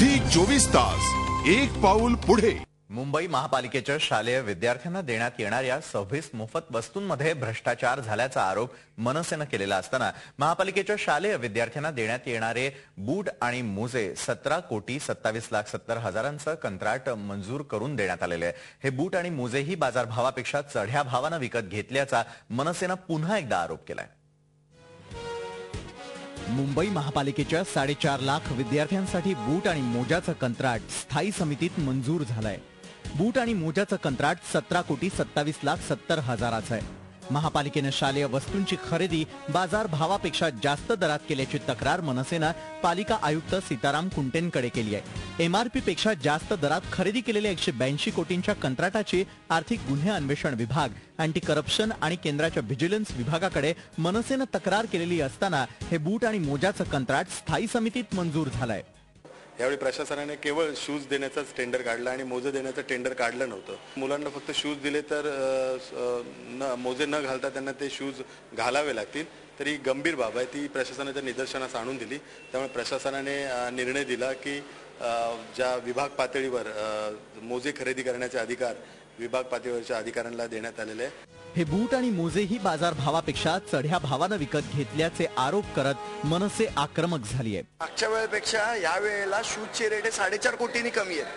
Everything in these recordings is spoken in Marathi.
झी 24 तास एक पाऊल पुढे। मुंबई महापालिकेच्या शालेय विद्यार्थ्यांना देण्यात येणाऱ्या 26 मोफत वस्तूंमध्ये भ्रष्टाचार झाल्याचा आरोप मनसेनं केलेला असताना महापालिकेच्या शालेय विद्यार्थ्यांना देण्यात येणारे बूट आणि मोजे 17,27,70,000चं कंत्राट मंजूर करून देण्यात आलेले आहे। हे बूट आणि मोजेही बाजारभावापेक्षा चढ्या भावानं विकत घेतल्याचा मनसेनं पुन्हा एकदा आरोप केलाय। मुंबई महापालिकेच्या 4.5 लाख विद्यार्थ्यांसाठी बूट आणि मोजाचं कंत्राट स्थायी समितीत मंजूर झालंय। बूट आणि मोजाचं कंत्राट 17,27,70,000चं आहे। महापालिकेने शालेय वस्तूंची खरेदी बाजार भावापेक्षा जास्त दरात केल्याची तक्रार मनसेनं पालिका आयुक्त सीताराम कुंटेंकडे केली आहे। एमआरपी पेक्षा जास्त दरात खरेदी केलेल्या 182 कोटींच्या कंत्राटाची आर्थिक गुन्हे अन्वेषण विभाग, अँटी करप्शन आणि केंद्राच्या व्हिजिलन्स विभागाकडे मनसेनं तक्रार केलेली असताना हे बूट आणि मोजाचं कंत्राट स्थायी समितीत मंजूर झालंय। यावेळी प्रशासनाने केवळ शूज देण्याचाच टेंडर काढला आणि मोजे देण्याचं टेंडर काढलं नव्हतं। मुलांना फक्त शूज दिले तर मोजे न घालता त्यांना ते शूज घालावे लागतील, तर ही गंभीर बाब आहे, ती प्रशासनाच्या निदर्शनास आणून दिली। त्यामुळे प्रशासनाने निर्णय दिला की ज्या विभाग पातळीवर मोजे खरेदी करण्याचे अधिकार विभाग पातळीवरच्या अधिकाऱ्यांना देण्यात आलेले आहे। हे बूट आणि मोजेही बाजार भावापेक्षा चढ्या भावानं विकत घेतल्याचे आरोप करत मनसे आक्रमक झाली आहे। मागच्या वेळेपेक्षा या वेळेला शूजचे रेट 4.5 कोटींनी कमी आहेत,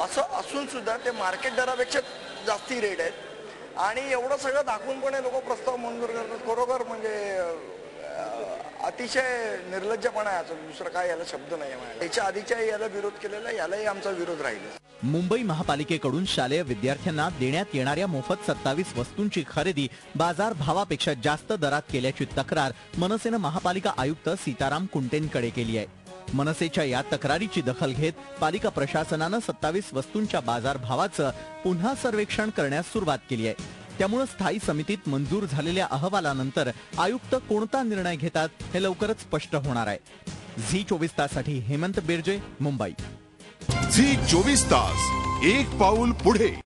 असं असून सुद्धा ते मार्केट दरापेक्षा जास्ती रेट आहेत आणि एवढं सगळं दाखवून पण लोक प्रस्ताव मंजूर करतात। खरोखर म्हणजे अतिशय निर्लज्जपणा आहे, दुसरं काय याला शब्द नाही आहे। याच्या आधीच्या याला विरोध केलेला, यालाही आमचा विरोध राहील। मुंबई महापालिकेकडून शालेय विद्यार्थ्यांना देण्यात येणाऱ्या मोफत 27 वस्तूंची खरेदी बाजार भावापेक्षा जास्त दरात केल्याची तक्रार मनसेनं महापालिका आयुक्त सीताराम कुंटेंकडे केली आहे। मनसेच्या या तक्रारीची दखल घेत पालिका प्रशासनानं 27 वस्तूंच्या बाजार भावाचं पुन्हा सर्वेक्षण करण्यास सुरुवात केली आहे। त्यामुळे स्थायी समितीत मंजूर झालेल्या अहवालानंतर आयुक्त कोणता निर्णय घेतात हे लवकरच स्पष्ट होणार आहे। झी 24 ताससाठी हेमंत बिर्जे, मुंबई। झी 24 तास एक पाऊल पुढे।